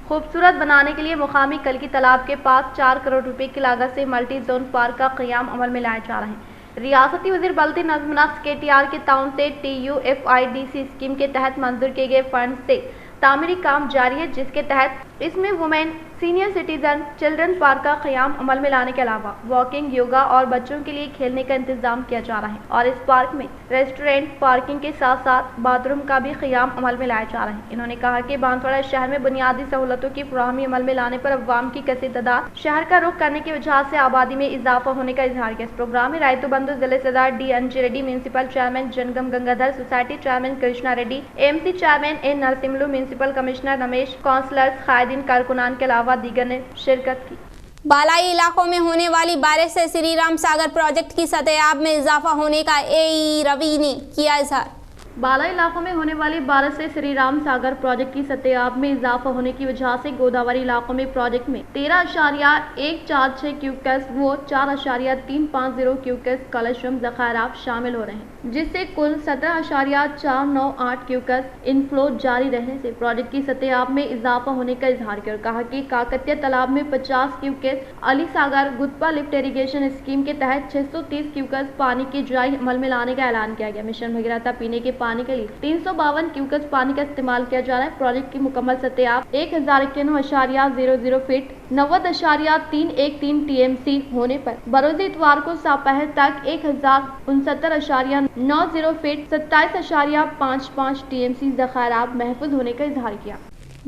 खूबसूरत बनाने के लिए मुकामी कलकी तालाब के पास 4 करोड़ रुपए की लागत से मल्टी जोन पार्क का क़याम अमल में लाए जा रहे हैं। रियासती वज़ीर बल्दी नज़्म नस्क KTR के ताउन से TUFIDC स्कीम के तहत मंजूर किए गए फंड से तामीरी काम जारी है, जिसके तहत इसमें women, senior citizen, children park का क़याम अमल में लाने के अलावा वॉकिंग, योगा और बच्चों के लिए खेलने का इंतजाम किया जा रहा है और इस पार्क में रेस्टोरेंट, पार्किंग के साथ साथ बाथरूम का भी क़याम अमल में लाए जा रहे हैं। इन्होंने कहा कि बांसवाड़ा शहर में बुनियादी सहूलतों की फराहमी अमल में लाने पर अवाम की कसीर तादाद शहर का रुख करने की वजह से आबादी में इजाफा होने का इजहार किया। इस प्रोग्राम में रायतु बंधु जिले सदर DNG Reddy, municipal chairman Jangam Gangadhar, society chairman Krishna Reddy, AMC chairman A Narsimlu, municipal commissioner Ramesh, councillors, कायदीन, कारकुनान के अलावा दीगर ने शिरकत की। बालाई इलाकों में होने वाली बारिश से श्री राम सागर प्रोजेक्ट की सतह आब में इजाफा होने का AE रवि ने किया इजहार। बालाई इलाकों में होने वाली बारिश से श्री राम सागर प्रोजेक्ट की सतह आब में इजाफा होने की वजह से गोदावरी इलाकों में प्रोजेक्ट में 13.146 क्यूसेक व 4.350 क्यूसेक कलशम ज़खारात शामिल हो रहे हैं, जिससे कुल 17.498 क्यूसेक इनफ्लो जारी रहने से प्रोजेक्ट की सतह आब में इजाफा होने का इजहार किया और कहा कि काकतिया तालाब में 50 क्यूसेक, अली सागर गुत्पा लिफ्ट इरीगेशन स्कीम के तहत 630 क्यूसेक पानी की ड्राई अमल में लाने का ऐलान किया गया। मिशन भगीरथ पीने के पानी के लिए 352 क्यूसेक पानी का इस्तेमाल किया जा रहा है। प्रोजेक्ट की मुकम्मल सतह आब 1091.00 फीट 90.313 TMC होने पर बरोज़ इतवार को दोपहर तक 1069.90 फीट 27.55 TMC ज़खारात महफूज होने का इजहार किया।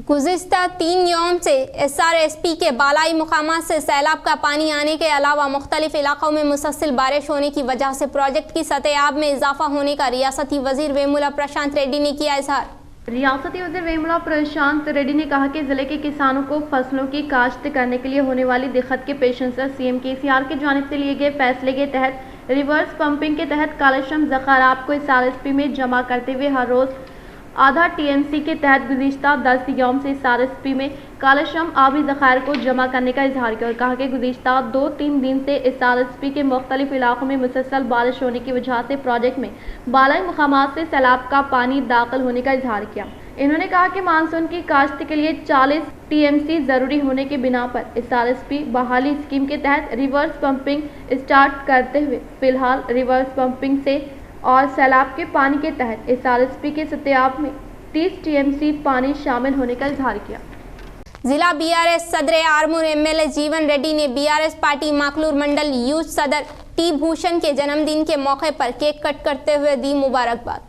गुज़िश्ता 3 यौम से SRSP के बालाई मुकामात से सैलाब का पानी आने के अलावा मुख्तलिफ इलाकों में मुसलसल बारिश होने की वजह से प्रोजेक्ट की सतह आब में इजाफा होने का रियासती वज़ीर वेमुला प्रशांत रेड्डी ने किया इजहार। रियासती वज़ीर वेमुला प्रशांत रेड्डी ने कहा कि जिले के किसानों को फसलों की काश्त करने के लिए होने वाली दिक्कत के पेश नज़र CM KCR की जानिब से लिए गए फैसले के तहत रिवर्स पंपिंग के तहत कालशम ज़खारात को SRSP में जमा करते हुए हर रोज़ आधा TMC के तहत गुज़िश्ता 10 यौम से SRSP में कालशम आबी ज़खायर को जमा करने का इजहार किया और कहा कि गुज़िश्ता 2-3 दिन से SRSP के मुख्तलिफ इलाकों में मुसलसल बारिश होने की वजह से प्रोजेक्ट में बालाई मुकामात से सैलाब का पानी दाखिल होने का इजहार किया। इन्होंने कहा कि मानसून की काश्त के लिए 40 TMC ज़रूरी होने के बिना पर SRSP बहाली स्कीम के तहत रिवर्स पंपिंग स्टार्ट करते हुए फ़िलहाल रिवर्स पंपिंग से और सैलाब के पानी के तहत SRSP के सतह आब में 30 TMC पानी शामिल होने का इजहार किया। जिला BRS सदर आरमूर MLA जीवन रेड्डी ने BRS पार्टी माकलूर मंडल यूथ सदर T भूषण के जन्मदिन के मौके पर केक कट करते हुए दी मुबारकबाद।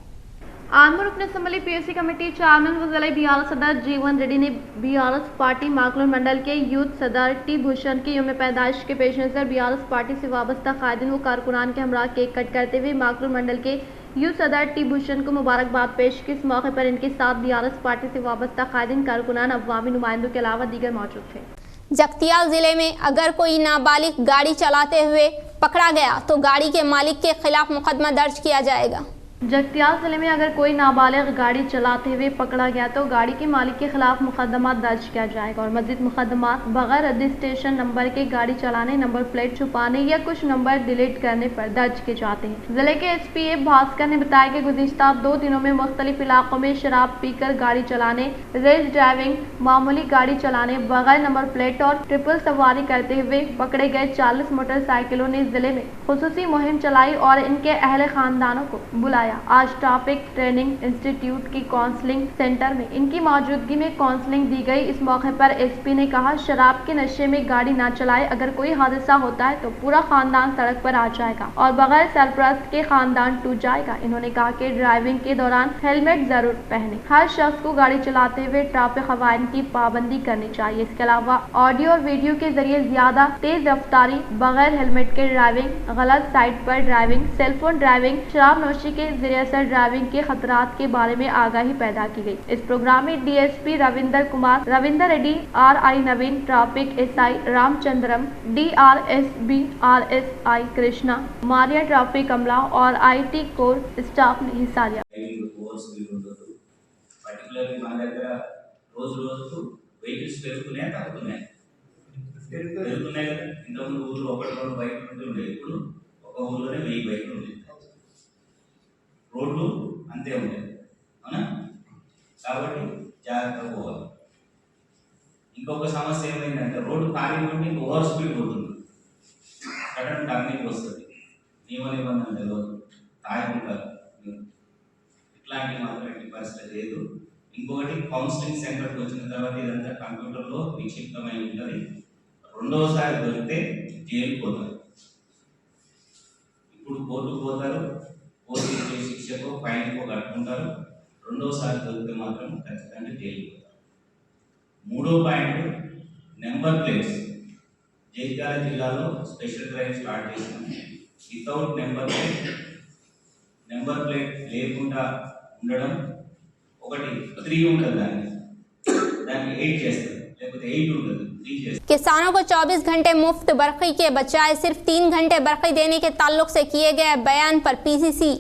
आरमूर अपने असम्बली PAC कमेटी चेयरमैन व जिला BRS सदर जीवन रेड्डी ने BRS पार्टी माकलूर मंडल के यूथ सदर T भूषण की यौम पैदाइश के पेश नज़र BRS पार्टी से वाबस्ता कायदीन व कारकुनान के हमरा केक कट करते हुए माकलूर मंडल के यूथ सदर T भूषण को मुबारकबाद पेश की। इस मौके पर इनके साथ BRS पार्टी से वाबस्ता कायदीन, कारकुनान, अवामी नुमाइंदों के अलावा दीगर मौजूद थे। जगतियाल जिले में अगर कोई नाबालिग गाड़ी चलाते हुए पकड़ा गया तो गाड़ी के मालिक के खिलाफ मुकदमा दर्ज किया जाएगा। जगतियाल जिले में अगर कोई नाबालिग गाड़ी चलाते हुए पकड़ा गया तो गाड़ी के मालिक के खिलाफ मुकदमा दर्ज किया जाएगा और मज़ीद मुकदमा बगैर रजिस्ट्रेशन नंबर के गाड़ी चलाने, नंबर प्लेट छुपाने या कुछ नंबर डिलीट करने पर दर्ज किए जाते हैं। जिले के SPA भास्कर ने बताया कि गुज़िश्ता 2 दिनों में मुख्तलिफ इलाकों में शराब पीकर गाड़ी चलाने, रेस ड्राइविंग, मामूली गाड़ी चलाने, बगैर नंबर प्लेट और ट्रिपल सवारी करते हुए पकड़े गए 40 मोटरसाइकिलों ने जिले में खुसूसी मुहिम चलाई और इनके अहले खानदानों को बुलाया। कराया। आज टॉपिक ट्रेनिंग इंस्टीट्यूट की काउंसलिंग सेंटर में इनकी मौजूदगी में काउंसलिंग दी गई। इस मौके पर एसपी ने कहा, शराब के नशे में गाड़ी ना चलाए, अगर कोई हादसा होता है तो पूरा खानदान सड़क पर आ जाएगा और बगैर सरपरस्त के खानदान टूट जाएगा। इन्होंने कहा कि ड्राइविंग के दौरान हेलमेट जरूर पहने, हर शख्स को गाड़ी चलाते हुए ट्रैफिक कवायद की पाबंदी करनी चाहिए। इसके अलावा ऑडियो और वीडियो के जरिए ज्यादा तेज रफ्तारी, बगैर हेलमेट के ड्राइविंग, गलत साइड पर ड्राइविंग, सेलफोन ड्राइविंग, शराब नोशी के जरिए से ड्राइविंग के खतरात के बारे में आगाही पैदा की गई। इस प्रोग्राम में DSP Ravinder Kumar, Ravinder Reddy, RI Naveen, traffic SI Ramachandram, DRSB RSI Krishna, मारिया ट्रैफिक अमला और आईटी कोर स्टाफ ने हिस्सा लिया। రోజు రోజుకు వెహికల్స్ పెరుగుతున్నాయా తగ్గుతున్నాయా? పెరుగుతున్నాయి కదా. ఇంతకుముందు ఊళ్ళో ఒకటి రెండు బైకులు ఉండే, ఇప్పుడు ఒక ఊళ్ళోనే 1000 బైకులు ఉన్నాయి. రోడ్లు అంతే ఉంటాయి, అవునా? కాబట్టి జాగ్రత్తగా పోవాలి. ఇంకొక సమస్య ఏమైందంటే రోడ్డు ఖాళీ ఉండి ఓవర్ స్పీడ్ పోతుంది, సడన్ టర్నింగ్ వస్తుంది, నియమ నిబంధనలు తెలియదు, తాగుంటారు. ఇట్లాంటివి మాత్రం ఎట్టి పరిస్థితి లేదు. ఇంకొకటి కౌన్సిలింగ్ సెంటర్కి వచ్చిన తర్వాత ఇదంతా కంప్యూటర్లో విక్షిప్తమై ఉంటుంది. రెండోసారి దొరికితే జైలుకి పోతారు. ఇప్పుడు కోర్టుకు పోతారు, కోర్టు ఇచ్చే శిక్షకు ఫైన్కో కట్టుకుంటారు. రెండోసారి దొరికితే మాత్రం ఖచ్చితంగా జైలుకి పోతారు. మూడో పాయింట్, నెంబర్ ప్లేట్స్. జగిత్యాల జిల్లాలో స్పెషల్ డ్రైవ్ స్టార్ట్ చేసినాం. వితౌట్ నెంబర్ ప్లేట్ లేకుండా ఉండడం, ఒకటి 3 ఉంటుంది, దాన్ని 8 చేస్తారు, లేకపోతే 8 ఉంటుంది, 3 చేస్తారు. किसानों को 24 घंटे मुफ्त बरक़ी के बजाय सिर्फ 3 घंटे बरक़ी देने के ताल्लुक से किए गए बयान पर पीसीसी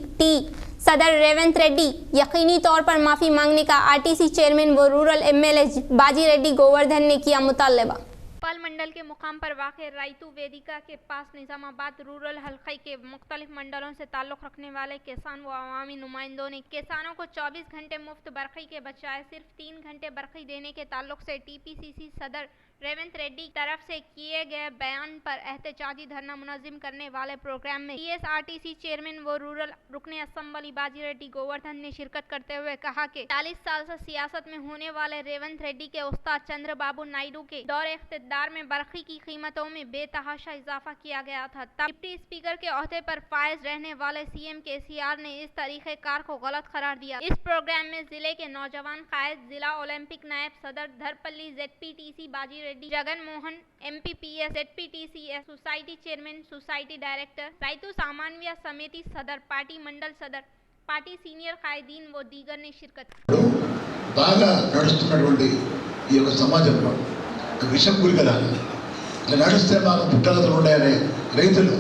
सदर रेवंत रेड्डी यकीनी तौर पर माफ़ी मांगने का आरटीसी चेयरमैन व रूरल एमएलए बाजी रेड्डी गोवर्धन ने किया मुतालबा। भोपाल मंडल के मुकाम पर वाक़ रायतू वेदिका के पास निज़ामाबाद रूरल हल्के के मुख्तलिफ मंडलों से ताल्लुक़ रखने वाले किसान व अवामी नुमाइंदों ने किसानों को 24 घंटे मुफ्त बरक़ी के बजाय सिर्फ 3 घंटे बरक़ी देने के ताल्लुक से टीपीसीसी सदर रेवंत रेड्डी तरफ से किए गए बयान पर एहतजाजी धरना मुनज़्ज़म करने वाले प्रोग्राम में टीएसआरटीसी चेयरमैन व रूरल रुकने असम्बली बाजी रेड्डी गोवर्धन ने शिरकत करते हुए कहा कि 40 साल से सियासत में होने वाले रेवंत रेड्डी के उस्ताद चंद्रबाबू नायडू के दौरे इख्तियार में बरक़ी की कीमतों में बेतहाशा इजाफा किया गया था। डिप्टी स्पीकर के ओहदे पर फायज रहने वाले सीएम केसीआर ने इस तरीक़ेकार को गलत करार दिया। इस प्रोग्राम में जिले के नौजवान कायद, जिला ओलंपिक नायब सदर Dharpalli ZPTC Baji Reddy, Jagan Mohan MPPs, ZPTCs society chairman, society director, रायतू सामान्य समिति सदर, पार्टी मंडल सदर, पार्टी सीनियर कायदीन व दीगर ने शिरकत బాగా నడుస్తున్నటువంటి ఈ యొక్క సమాజంలో విషం గురికలాగా ఇలా నడిస్తే మాకు పుట్టగతులు ఉన్నాయనే రైతులు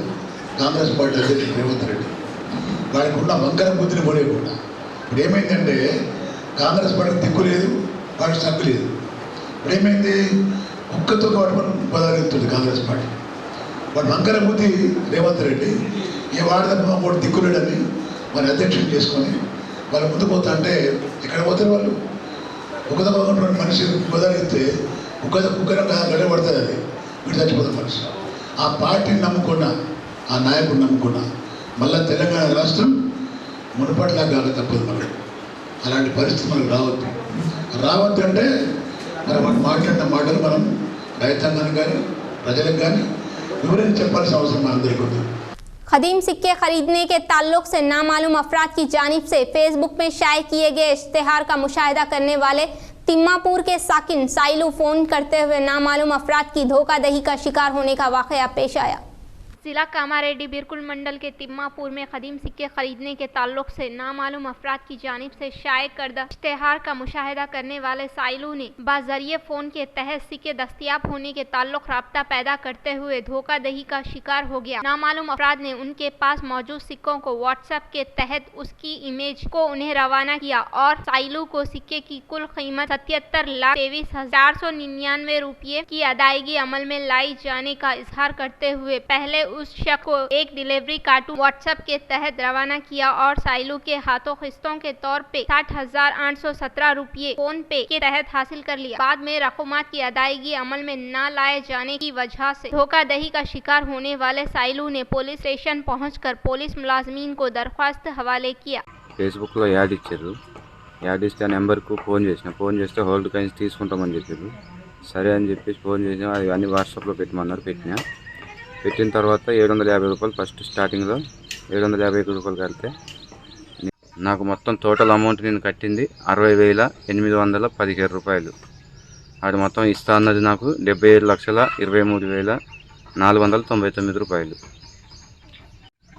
కాంగ్రెస్ పార్టీ అధ్యక్షుడు రేవంత్ రెడ్డి వారికి ఉన్న వంకర బుద్ధిని పోలేకుండా ఇప్పుడు ఏమైందంటే కాంగ్రెస్ పార్టీకి దిక్కు లేదు, వాటికి సగ్గు లేదు. ఇప్పుడు ఏమైంది, కుక్కతో పట్టుకొని బదలుతుంది కాంగ్రెస్ పార్టీ. వాడు వంకర బుద్ధి రేవంత్ రెడ్డి ఈ వాడిద కూడా దిక్కులేడని మరి అధ్యక్షుడు చేసుకొని వాళ్ళు ముందు పోతా అంటే ఎక్కడ పోతారు వాళ్ళు? కుక్కతో మనిషి బదలిస్తే కుక్కర గడ్డ పడుతుంది, అది వీడు చచ్చిపోతారు మనిషి. ఆ పార్టీని నమ్ముకున్న, ఆ నాయకుడిని నమ్ముకున్న మళ్ళీ తెలంగాణ రాష్ట్రం మునుపటిలా కాక తప్పదు. మనకు అలాంటి పరిస్థితి మనకు రావద్దు అంటే మరి మనం మాట్లాడిన మాటలు మనం రైతాంగానికి కానీ ప్రజలకు కానీ వివరించి చెప్పాల్సిన అవసరం మనందరికీ ఉంది. खदीम सिक्के खरीदने के ताल्लुक से नामालूम अफराद की जानिब से फेसबुक में शाये किए गए इश्तिहार का मुशाहिदा करने वाले तिम्मापुर के साकिन साइलू फ़ोन करते हुए नामालूम अफराद की धोखाधड़ी का शिकार होने का वाक़या पेश आया। जिला कामारेड्डी बिरकुल मंडल के तिम्मापुर में खदीम सिक्के खरीदने के ताल्लुक से नामालूम अफराद की जानिब से शाये करदा इश्तिहार का मुशाहिदा करने वाले साइलू ने बाज़रिए फ़ोन के तहत सिक्के दस्तियाब होने के ताल्लुक राब्ता पैदा करते हुए धोखाधड़ी का शिकार हो गया। नामालूम अफराद ने उनके पास मौजूद सिक्कों को व्हाट्सएप के तहत उसकी इमेज को उन्हें रवाना किया और साइलू को सिक्के की कुल कीमत 77,23,499 रुपये की अदायगी अमल में लाई जाने का इजहार करते हुए पहले उस शख्स को एक डिलीवरी कार्टून व्हाट्सएप के तहत रवाना किया और साइलू के हाथों किस्तों के तौर पे 60,817 रुपये फोन पे के तहत हासिल कर लिया। बाद में रकूमात की अदायगी अमल में न लाए जाने की वजह से धोखाधड़ी का शिकार होने वाले साइलू ने पुलिस स्टेशन पहुंचकर पुलिस मुलाजमीन को दरख्वास्त हवाले किया। ఫేస్బుక్లో యాడ్ ఇచ్చారు. యాడ్ ఇస్తే ఆ నెంబర్కు ఫోన్ చేస్తే హోల్డ్ కాయిన్స్ తీసుకుంటామని చెప్పారు. సరే అని చెప్పేసి ఫోన్ చేసిన, అది అన్ని వాట్సాప్లో పెట్టమన్నారు. పెట్టిన తర్వాత 750 రూపాయలు ఫస్ట్ స్టార్టింగ్లో 750 రూపాయలు కడితే నాకు మొత్తం టోటల్ అమౌంట్ నేను కట్టింది 60,817 రూపాయలు. అది మొత్తం ఇస్తా అన్నది నాకు 77,23,499 రూపాయలు.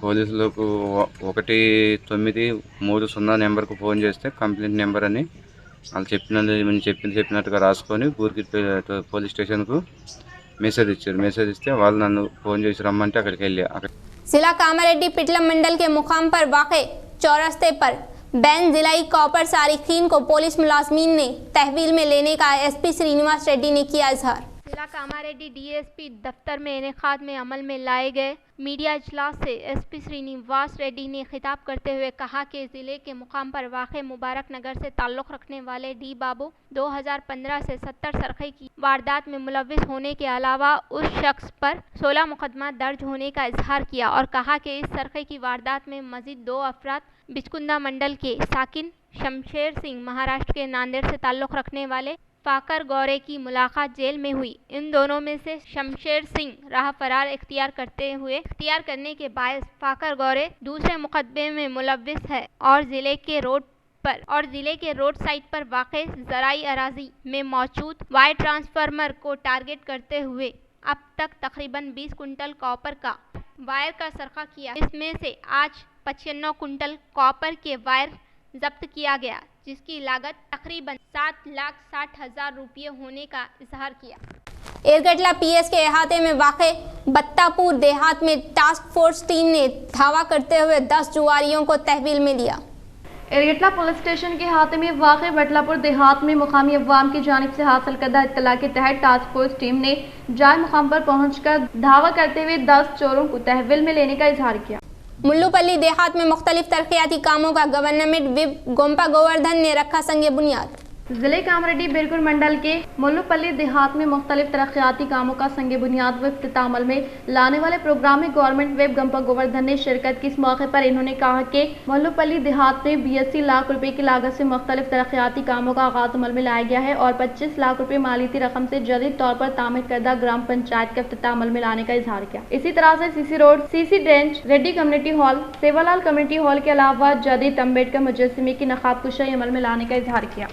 పోలీసులకు 1930 నెంబర్కు ఫోన్ చేస్తే కంప్లైంట్ నెంబర్ అని వాళ్ళు చెప్పినట్టుగా రాసుకొని బూర్గిట్ పోలీస్ స్టేషన్కు మెసేజ్ ఇచ్చారు. మెసేజ్ ఇస్తే వాళ్ళు నన్ను ఫోన్ చేసి రమ్మంటే అక్కడికి వెళ్ళి जिला कामारेड्डी पिटलम मंडल के मुकाम पर वाक़े चौरस्ते पर बैन जिलाई कॉपर सारिकीन को पुलिस मुलाजमीन ने तहवील में लेने का एसपी श्रीनिवास रेड्डी ने किया इजहार। जिला कामारेड्डी डीएसपी दफ्तर में इनेकाद में अमल में लाए गए मीडिया इजलास से एसपी श्रीनिवास रेड्डी ने खिताब करते हुए कहा कि ज़िले के मुकाम पर वाक़े मुबारक नगर से ताल्लुक़ रखने वाले डी बाबू 2015 से 70 सरखे की वारदात में मुलविस होने के अलावा उस शख्स पर 16 मुकदमा दर्ज होने का इजहार किया और कहा कि इस सरखे की वारदात में मज़ीद 2 अफराद बिचकुंदा मंडल के साकिन शमशेर सिंह महाराष्ट्र के नांदेड़ से ताल्लुक़ रखने वाले फाकर गौरे की मुलाकात जेल में हुई। इन दोनों में से शमशेर सिंह राह फरार इख्तियार करने के बायस फाकर गौरे दूसरे मुकदमे में मुलविस है और ज़िले के रोड साइड पर वाक़े ज़राई अराजी में मौजूद वायर ट्रांसफार्मर को टारगेट करते हुए अब तक तकरीबन 20 कुंटल कॉपर का वायर का सरखा किया। इसमें से आज 95 कुंटल कॉपर के वायर जब्त किया गया, जिसकी लागत तकरीबन 7,60,000 रुपये होने का इजहार किया। एरगटला पीएस के अहाते में वाक़े बत्तापुर देहात में टास्क फोर्स टीम ने धावा करते हुए 10 जुआरियों को तहवील में लिया। एरगटला पुलिस स्टेशन के अहाते में वाक़े बटलापुर देहात में मुकामी अवाम की जानिब से हासिल करदा इत्तला के तहत टास्क फोर्स टीम ने जाए मुकाम पर पहुंचकर धावा करते हुए 10 चोरों को तहवील में लेने का इजहार किया। मुल्लूपल्ली देहात में मुख्तलिफ तरक्याती कामों का गवर्नमेंट विप गोम्पा गोवर्धन ने रखा संग बुनियाद। जिले कामरेड्डी बिरकुर मंडल के मुल्लूपल्ली देहात में मुख्तलिफ तरक्याती कामों का संग बुनियाद व इफ्तिताह अमल में लाने वाले प्रोग्राम में गवर्नमेंट विप गोम्पा गोवर्धन ने शिरकत की। इस मौके पर इन्होंने कहा कि मुल्लूपल्ली देहात में 82 लाख रुपए की लागत से मुख्तलिफ तरक्याती कामों का आगाज अमल में लाया गया है और 25 लाख रुपए मालियती रकम से जदीद तौर पर तामीर करदा ग्राम पंचायत का इफ्तिताह अमल में लाने का इजहार किया। इसी तरह से CC road, CC drench, Reddy community hall, Sevalal community hall के अलावा जदीद अम्बेडकर मुजस्समे की नकाब कुशाई अमल में लाने का इजहार किया।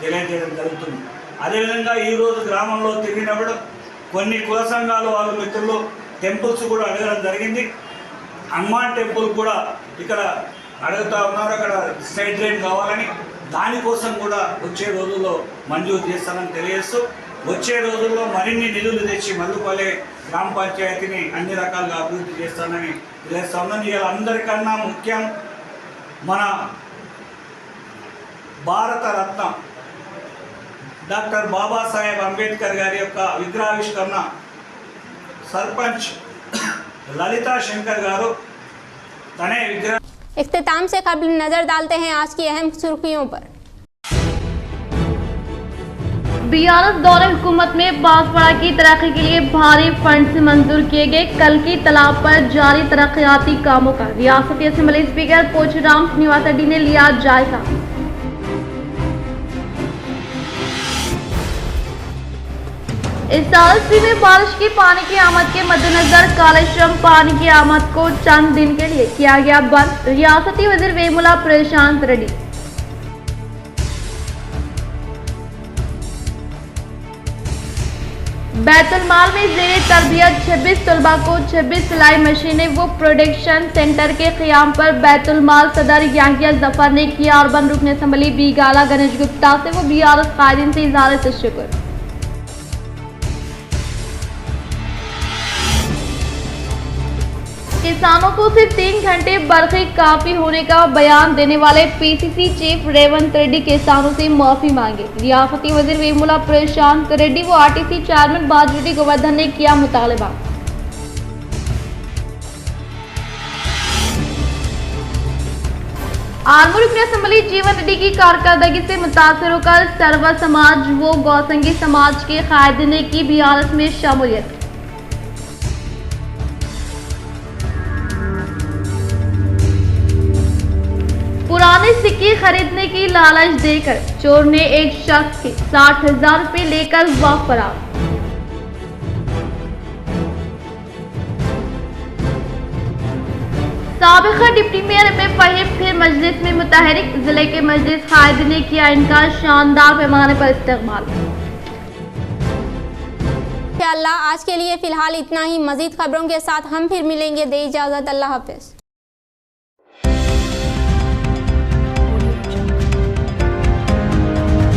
తెలియజేయడం జరుగుతుంది। అదేవిధంగా ఈరోజు గ్రామంలో తిరిగినప్పుడు కొన్ని కుల సంఘాల వాళ్ళ మిత్రులు టెంపుల్స్ కూడా అడగడం జరిగింది। హనుమాన్ టెంపుల్ కూడా ఇక్కడ అడుగుతూ ఉన్నారు, అక్కడ సైడ్ డ్రైన్ కావాలని। దానికోసం కూడా వచ్చే రోజుల్లో మంజూరు చేస్తానని తెలియజేస్తూ వచ్చే రోజుల్లో మరిన్ని నిధులు తెచ్చి మల్లుపల్లి గ్రామ పంచాయతీని అన్ని రకాలుగా అభివృద్ధి చేస్తానని తెలియజేస్తా ఉన్నాను। ఇవాళ అందరికన్నా ముఖ్యం మన భారత రత్న డాక్టర్ బాబాసాహెబ్ అంబేద్కర్ గారి యొక్క విగ్రహావిష్కరణ सरपंच ललिता शंकर गारू तने विग्रह। इख्तिताम से कबल नजर डालते हैं आज की अहम सुर्खियों पर। बीआरएस दौरे हुकूमत में बांसवाड़ा की तरक्की के लिए भारी फंड से मंजूर किए गए कलकी तालाब पर जारी तरक्याती कामों का रियासती असेंबली स्पीकर पोचराम श्रीनिवास रेड्डी ने लिया जायजा। इस साल में बारिश की पानी की आमद के मद्देनजर कालेश्वरम पानी की आमद को चंद दिन के लिए किया गया बंद। रियासती वजीर वेमुला प्रशांत रेड्डी। बैतुलमाल में ज़ेरे तरबियत 26 तलबा को 26 सिलाई मशीनें व प्रोडक्शन सेंटर के क़याम पर बैतुलमाल सदर याहिया जफर ने किया अर्बन रुकन असम्बली बीगाला गणेश गुप्ता से वो बीआरएस कायदीन से इज़हार तशक्कुर। किसानों को सिर्फ 3 घंटे बरखे काफी होने का बयान देने वाले पीसीसी चीफ रेवंत रेड्डी किसानों से माफी मांगे। रियासती वजीर वेमुला प्रशांत रेड्डी व आरटीसी चेयरमैन बाजूडी गोवर्धन ने किया मुतालबा। आलमूर रुकन असम्बली जीवन रेड्डी की कारकर्दगी से मुतासर होकर सर्व समाज व गौसंगी समाज के कायदीन ने की बीआरएस में शमूलियत। में सिक्के खरीदने की लालच देकर चोर ने एक शख्स के 60,000 रुपए लेकर हुआ फरार। साबिका डिप्टी मेयर एम.ए. फहीम फिर मजलिस में मुतहरिक, जिले के मजलिस कायदे ने किया इनका शानदार पैमाने पर इस्तेमाल। इंशाअल्लाह आज के लिए फिलहाल इतना ही। मजीद खबरों के साथ हम फिर मिलेंगे। दे इजाज़त, अल्लाह हाफिज़।